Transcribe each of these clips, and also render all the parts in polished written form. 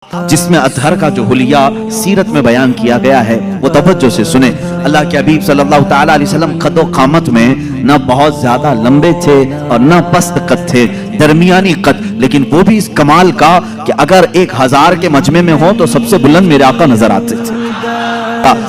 جس میں اطہر کا جو حلیہ سیرت میں بیان کیا گیا ہے وہ توجہ سے سنیں۔ اللہ کے حبیب صلی اللہ تعالیٰ علیہ وسلم قد و قامت میں نہ بہت زیادہ لمبے تھے اور نہ پست قد تھے، درمیانی قد، لیکن وہ بھی اس کمال کا کہ اگر 1000 کے مجمع میں ہو تو سب سے بلند میرے آقا نظر آتے تھے۔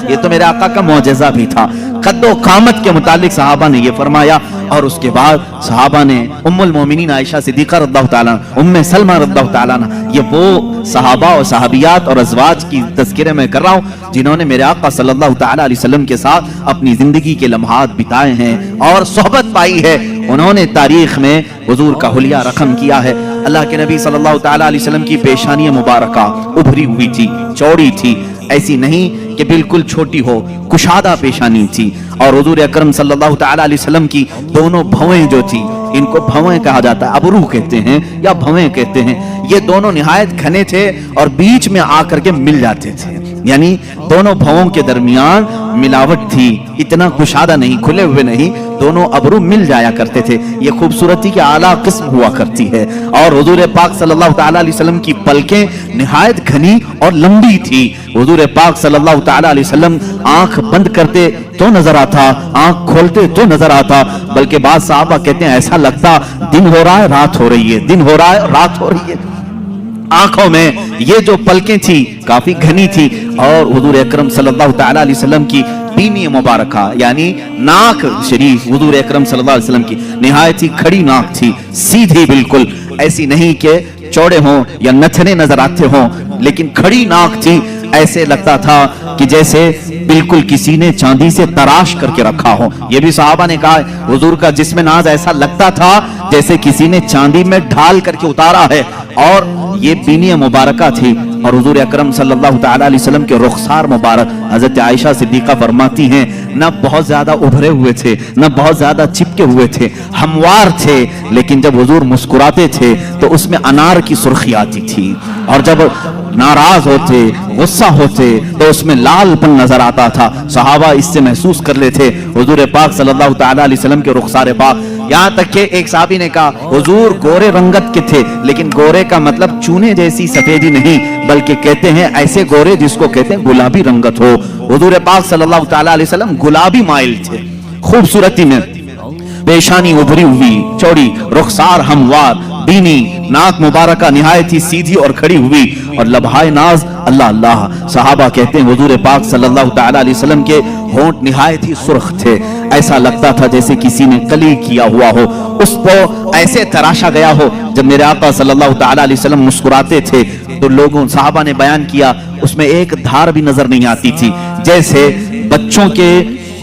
یہ تو میرے آقا کا معجزہ بھی تھا۔ قد و قامت کے متعلق صحابہ نے یہ فرمایا، اور اس کے بعد صحابہ نے ام المومنین عائشہ صدیقہ رضی اللہ تعالیٰ ام سلمہ رضی اللہ تعالیٰ، یہ وہ صحابہ اور صحابیات اور ازواج کی تذکرے میں کر رہا ہوں جنہوں نے میرے آقا صلی اللہ تعالیٰ علیہ وسلم کے ساتھ اپنی زندگی کے لمحات بتائے ہیں اور صحبت پائی ہے۔ انہوں نے تاریخ میں حضور کا حلیہ رقم کیا ہے۔ اللہ کے نبی صلی اللہ تعالیٰ علیہ وسلم کی پیشانی مبارکہ ابھری ہوئی تھی، چوڑی تھی، ایسی نہیں کہ بالکل چھوٹی ہو، کشادہ پیشانی تھی، اور حضور اکرم صلی اللہ تعالیٰ علیہ وسلم کی دونوں بھویں جو تھی، ان کو بھویں کہا جاتا ہے، ابرو کہتے ہیں یا بھویں کہتے ہیں، یہ دونوں نہایت گھنے تھے اور بیچ میں آ کر کے مل جاتے تھے، یعنی دونوں بھووں کے درمیان ملاوٹ تھی، اتنا کشادہ نہیں، کھلے ہوئے نہیں، دونوں ابرو مل جایا کرتے تھے۔ یہ خوبصورتی کی اعلیٰ قسم ہوا کرتی ہے، اور حضور پاک صلی اللہ تعالیٰ علیہ وسلم کی پلکیں نہایت گھنی اور لمبی تھی۔ حضور پاک صلی اللہ تعالیٰ علیہ وسلم آنکھ بند کرتے تو نظر آتا، آنکھ کھولتے تو نظر آتا، بلکہ بعض صحابہ کہتے ہیں ایسا لگتا دن ہو رہا ہے رات ہو رہی ہے، دن ہو رہا ہے رات ہو رہی ہے۔ آنکھوں میں یہ جو پلکیں تھی کافی گھنی تھی، اور حضور اکرم صلی اللہ تعالیٰ علیہ وسلم کی بینی مبارکہ یعنی ناک شریف حضور اکرم صلی اللہ علیہ وسلم کی نہایت ہی کھڑی ناک تھی، سیدھی بالکل، ایسی نہیں کہ چوڑے ہوں یا نتھنے نظر آتے ہوں، لیکن کھڑی ناک تھی، ایسے لگتا تھا کہ جیسے بالکل کسی نے چاندی سے تراش کر کے رکھا ہو۔ یہ بھی صحابہ نے کہا حضور کا جسم ناز ایسا لگتا تھا جیسے کسی نے چاندی میں ڈھال کر کے اتارا ہے، اور یہ بینی مبارکہ تھی۔ اور حضور اکرم صلی اللہ تعالیٰ علیہ وسلم کے رخسار مبارک، حضرت عائشہ صدیقہ فرماتی ہیں، نہ بہت زیادہ ابھرے ہوئے تھے، نہ بہت زیادہ چپکے ہوئے تھے، ہموار تھے، لیکن جب حضور مسکراتے تھے تو اس میں انار کی سرخی آتی تھی، اور جب ناراض ہوتے، غصہ ہوتے تو اس میں لال پن نظر آتا تھا۔ صحابہ اس سے محسوس کر لیتے حضور پاک صلی اللہ تعالیٰ علیہ وسلم کے رخسار پاک، یہاں تک کہ ایک صحابی نے کہا حضور گورے رنگت کے تھے، لیکن گورے کا مطلب چونے جیسی سفیدی نہیں، بلکہ کہتے ہیں ایسے گورے جس کو کہتے ہیں گلابی رنگت ہو۔ حضور پاک صلی اللہ تعالیٰ علیہ وسلم گلابی مائل تھے خوبصورتی میں، پیشانی ابھری ہوئی چوڑی، رخسار ہموار، بینی ناک مبارکہ نہایت ہی سیدھی اور کھڑی ہوئی، اور لبہائے ناز اللہ اللہ۔ صحابہ کہتے ہیں حضور پاک صلی اللہ تعالیٰ علیہ وسلم کے ہونٹ نہایت ہی سرخ تھے، ایسا لگتا تھا جیسے کسی نے کلی کیا ہوا ہو، اس کو ایسے تراشا گیا ہو۔ جب میرے آقا صلی اللہ تعالیٰ علیہ وسلم مسکراتے تھے تو لوگوں صحابہ نے بیان کیا اس میں ایک دھار بھی نظر نہیں آتی تھی، جیسے بچوں کے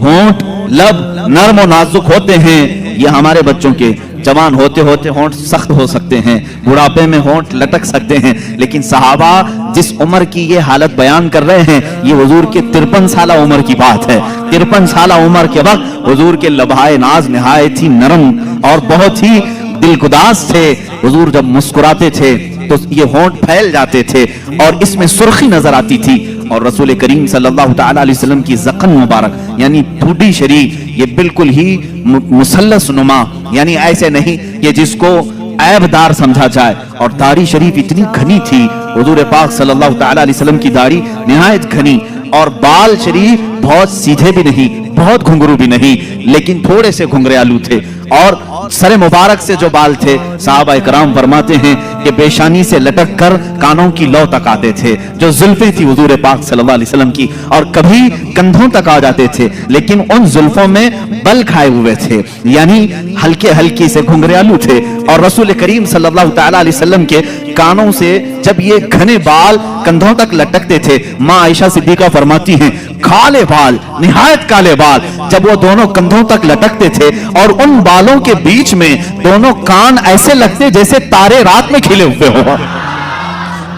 ہونٹ لب نرم و نازک ہوتے ہیں، یہ ہمارے بچوں کے جوان ہوتے ہوتے ہونٹ سخت ہو سکتے ہیں، بڑھاپے میں ہونٹ لٹک سکتے ہیں، لیکن صحابہ جس عمر کی یہ حالت بیان کر رہے ہیں یہ حضور کے 53 سالہ عمر کی بات ہے۔ 53 سالہ عمر کے وقت حضور کے لبہائے ناز نہایت ہی نرم اور بہت ہی دلگداز تھے۔ حضور جب مسکراتے تھے تو یہ ہونٹ پھیل جاتے تھے اور اس میں سرخی نظر آتی تھی، اور رسول کریم صلی اللہ تعالیٰ علیہ وسلم کی ذقن مبارک یعنی ٹھوڈی شریف یہ بالکل ہی مثلث نما، یعنی ایسے نہیں کہ جس کو عیب دار سمجھا جائے، اور داڑھی شریف اتنی گھنی تھی، حضور پاک صلی اللہ تعالیٰ علیہ وسلم کی داڑھی نہایت گھنی، اور بال شریف بہت سیدھے بھی نہیں، بہت گھنگرو بھی نہیں، لیکن تھوڑے سے گھنگریالو تھے، اور سر مبارک سے جو بال تھے صحابہ اکرام فرماتے ہیں کہ پیشانی سے لٹک کر کانوں کی لو تک آتے تھے، جو زلفیں تھی حضور پاک صلی اللہ علیہ وسلم کی، اور کبھی کندھوں تک آ جاتے تھے، لیکن ان زلفوں میں بل کھائے ہوئے تھے، یعنی ہلکے ہلکی سے گھنگریالو تھے، اور رسول کریم صلی اللہ تعالیٰ علیہ وسلم کے کانوں سے جب یہ گھنے بال کندھوں تک لٹکتے تھے، ماں عائشہ صدیقہ فرماتی ہیں کالے بال، نہایت کالے بال جب وہ دونوں کندھوں تک لٹکتے تھے، اور ان بالوں کے بیچ میں دونوں کان ایسے لگتے جیسے تارے رات میں کھلے ہوئے ہو،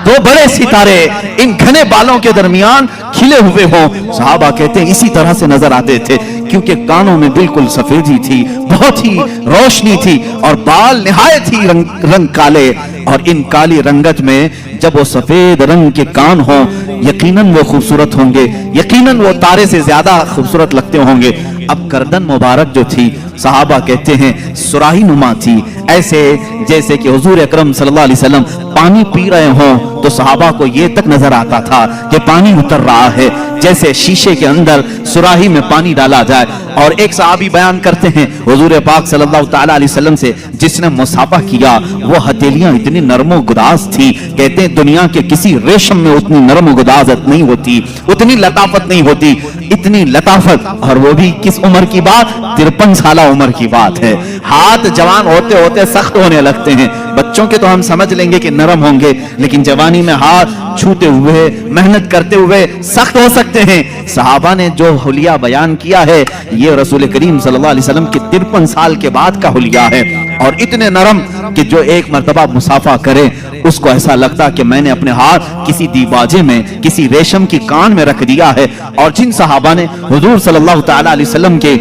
دو بڑے ستارے ان گھنے بالوں کے درمیان खिले हुए हों, सहाबा कहते हैं इसी तरह से नजर आते थे, क्योंकि कानों में बिल्कुल सफेदी थी, बहुत ही रोशनी थी, और बाल निहायत ही रंग काले, और इन काली रंगत में जब वो सफेद रंग के कान हों, यकीनन वो खूबसूरत होंगे, यकीनन वो तारे से ज्यादा खूबसूरत लगते होंगे। अब गर्दन मुबारक जो थी, सहाबा कहते हैं सुराही नुमा थी, ऐसे जैसे कि हुजूर अकरम सल्लल्लाहु अलैहि वसल्लम पानी पी रहे हों तो सहाबा को ये तक नजर आता था कि पानी उतर रहा है, जैसे शीशे के अंदर सुराही में पानी डाला जाए। और एक सहाबी बयान करते हैं हुजूर पाक सल्लल्लाहु ताला अलैहि वसल्लम से जिसने मुसाफा किया, वो हथेलियां इतनी नरमो गुदाज थी, कहते हैं दुनिया के किसी रेशम में उतनी नरम गुदाजत नहीं होती, उतनी लताफत नहीं होती, इतनी लताफत। और वो भी किस उम्र की बात, 53 साल उम्र की बात है। हाथ जवान होते होते सख्त होने लगते हैं। बच्चों के तो हम समझ लेंगे कि नरम होंगे, लेकिन जवानी में हाथ छूते हुए, मेहनत करते हुए सख्त हो सकते हैं। सहाबा ने जो हुलिया बयान किया है, ये रसूल करीम सल्लल्लाहु अलैहि वसल्लम के 53 साल के बाद का हुलिया है, और इतने नरम कि जो एक मर्तबा मुसाफा करे उसको ऐसा लगता कि मैंने अपने हाथ किसी दीवाजे में, किसी रेशम की कान में रख दिया है। और जिन सहाबा ने हुजूर सल्लल्लाहु ताला अलैहि वसल्लम के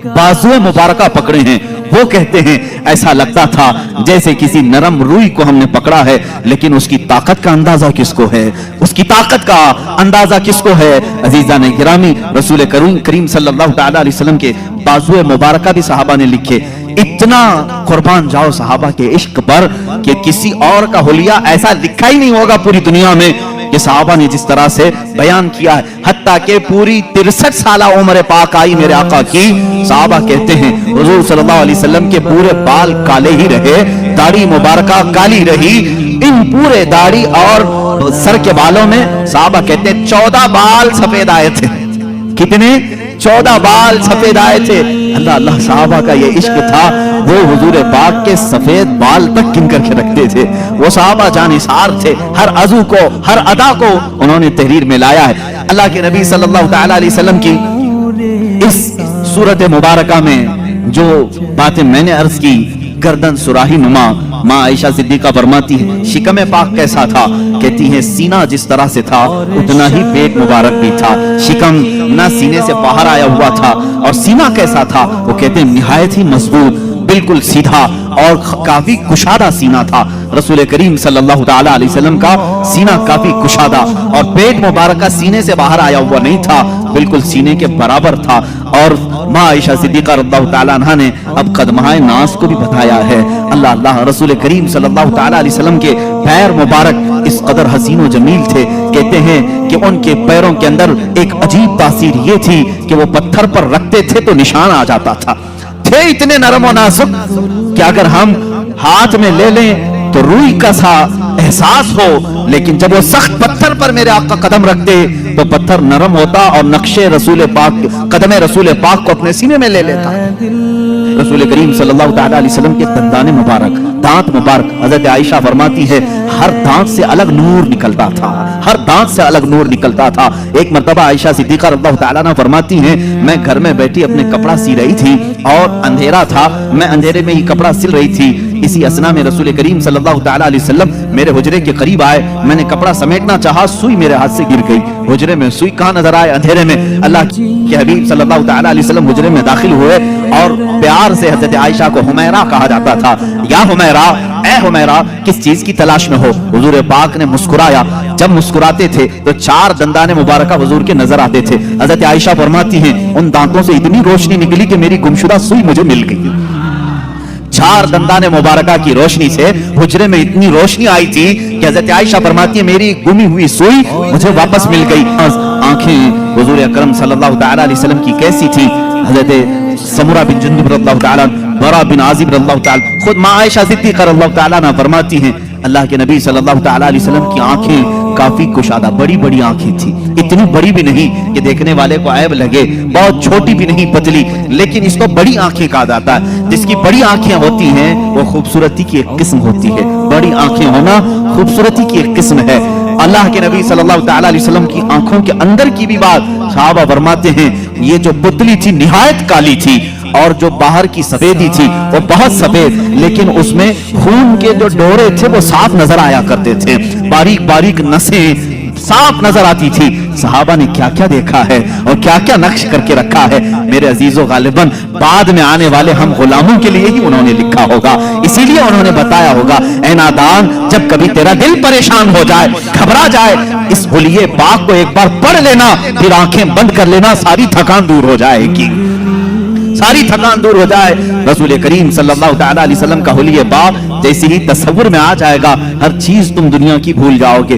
बाजुए मुबारका पकड़े हैं, वो कहते हैं ऐसा लगता था जैसे किसी नरम रुई को हमने पकड़ा है, लेकिन उसकी ताकत का अंदाजा किसको है, उसकी ताकत का अंदाजा किसको है। अजीजा ने गिरामी, रसूल करीम सल्लल्लाहु ताला अलैहि वसल्लम के बाजुए मुबारका भी सहाबा ने लिखे। इतना कुर्बान जाओ सहाबा के इश्क पर कि किसी और का हुलिया ऐसा लिखा ही नहीं होगा पूरी दुनिया में कि सहाबा ने जिस तरह से बयान किया है। हत्ता कि पूरी 63 साल उम्र पाक आई मेरे आका की, सहाबा कहते हैं हुजूर सल्लल्लाहु अलैहि वसल्लम के पूरे बाल काले ही रहे, दाढ़ी मुबारका काली रही। इन पूरे दाढ़ी और सर के बालों में सहाबा कहते हैं 14 बाल सफेद आए थे। कितने? 14 बाल सफेद आए थे। अल्लाह अल्लाह, सहाबा का ये इश्क था, वो हुजूर पाक के सफेद बाल तक गिन करके रखते थे। वो सहाबा जानिसार थे, हर अज़ू को, हर अदा को उन्होंने तहरीर में लाया है। अल्लाह के नबी सल्लल्लाहु ताला अलैहि वसल्लम की इस सूरत मुबारका में जो बातें मैंने अर्ज की, गर्दन सुराही नुमा, माँ आयशा सिद्दीका फरमाती है शिकम पाक कैसा था, कहती है सीना जिस तरह से था उतना ही पेट मुबारक भी था। शिकम ना सीने से बाहर आया हुआ था, और सीना कैसा था, वो कहते हैं निहायत ही मजबूत, बिल्कुल सीधा और काफी कुशादा सीना था। रसूल करीम सल्लल्लाहु ताला अलैहि वसल्लम का सीना काफी कुशादा, और पेट मुबारक का सीने से बाहर आया हुआ नहीं था, बिल्कुल सीने के बराबर था। और माँ आयशा सिद्दीका रज़ियल्लाहु ताला अन्हा ने अब कदमाए नास को भी बताया है। अल्लाह अल्लाह, रसूल करीम सल्लल्लाहु ताला अलैहि वसल्लम के पैर मुबारक इस कदर हसीन व जमील थे, कहते हैं कि उनके पैरों के अंदर एक अजीब तासीर ये थी कि वो पत्थर पर रखते थे तो निशान आ जाता था। थे इतने नरम और नाजुक कि अगर हम हाथ में ले लें तो रूई का सा एहसास हो, लेकिन जब वो सख्त पत्थर पर मेरे आका कदम रखते तो पत्थर नरम होता और नक्शे रसूल पाक, कदमे रसूल पाक को अपने सीने में ले लेता। रसूल करीम सल्लल्लाहु ताला अलैहि वसल्लम के दंदाने मुबारक, दांत मुबारक, हजरत आयशा फरमाती है हर दांत से अलग नूर निकलता था, हर दांत से अलग नूर निकलता था। एक मर्तबा आयशा सिद्दीका रज़ियल्लाहु ताला अन्हा फरमाती हैं मैं घर में बैठी अपने कपड़ा सी रही थी और अंधेरा था, मैं अंधेरे में ही कपड़ा सिल रही थी। इसी असना में रसूल करीम सल्लल्लाहु ताला अलैहि वसल्लम मेरे हुजरे के करीब आए, मैंने कपड़ा समेटना चाहा, सुई मेरे हाथ से गिर गई। हुजरे में सुई कहां नजर आए? अंधेरे में। अल्लाह के हबीब सल्लल्लाहु ताला अलैहि वसल्लम हुजरे में दाखिल हुए और प्यार से हजरत आयशा को हुमैरा कहा जाता था। या हुमैरा, ए हुमैरा, किस चीज की तलाश में हो? हुजूर पाक ने मुस्कुराया। जब मुस्कुराते थे तो 4 दंदाने मुबारका हुजूर के नजर आते थे। हजरत आयशा फरमाती हैं उन दांतों से इतनी रोशनी निकली कि मेरी गुमशुदा सुई मुझे मिल गई। 4 दंदाने मुबारका की रोशनी से हुजरे में इतनी रोशनी आई थी कि हजरत आयशा फरमाती है मेरी गुमी हुई सुई मुझे वापस मिल गई। आंखें हुजूर अकरम सल्लल्लाहु ताला अलैहि वसल्लम की कैसी थी? हजरत समुरा बिन जुंदुब रज़ियल्लाहु ताला, बरा बिन आजिब रज़ियल्लाहु ताला, खुद मां आयशा सिद्दीका रज़ियल्लाहु ताला ना फरमाती हैं अल्लाह के नबी सल्लल्लाहु ताला अलैहि वसल्लम की आंखें काफी कुशादा, बड़ी बड़ी आंखें थी, इतनी बड़ी भी नहीं कि देखने वाले को ऐब लगे, बहुत छोटी भी नहीं पतली, लेकिन इसको बड़ी आंखें कहा जाता है। जिसकी बड़ी आंखें होती हैं वो खूबसूरती की एक किस्म होती है। बड़ी आंखें होना खूबसूरती की एक किस्म है। अल्लाह के नबी सल्लल्लाहु ताला अलैहि वसल्लम की आंखों के अंदर की भी बात सहाबा फरमाते हैं ये जो पुतली थी निहायत काली थी, और जो बाहर की सफेदी थी वो बहुत सफेद, लेकिन उसमें खून के जो डोरे थे वो साफ नजर आया करते थे। बारीक बारीक नसें, साफ नजर आती थी। सहाबा ने क्या क्या देखा है और क्या क्या नक्श करके रखा है, मेरे अजीजों गालिबन बाद में आने वाले हम गुलामों के लिए ही उन्होंने लिखा होगा। इसीलिए उन्होंने बताया होगा, ऐ नादान, जब कभी तेरा दिल परेशान हो जाए, घबरा जाए, इस हुलिये पाक को एक बार पढ़ लेना, फिर आंखें बंद कर लेना, सारी थकान दूर हो जाएगी, सारी थकान दूर हो जाए। रसूल करीम सल्लल्लाहु अलैहि वसल्लम का हुलिये पाक जैसे ही तस्वुर में आ जाएगा, हर चीज तुम दुनिया की भूल जाओगे।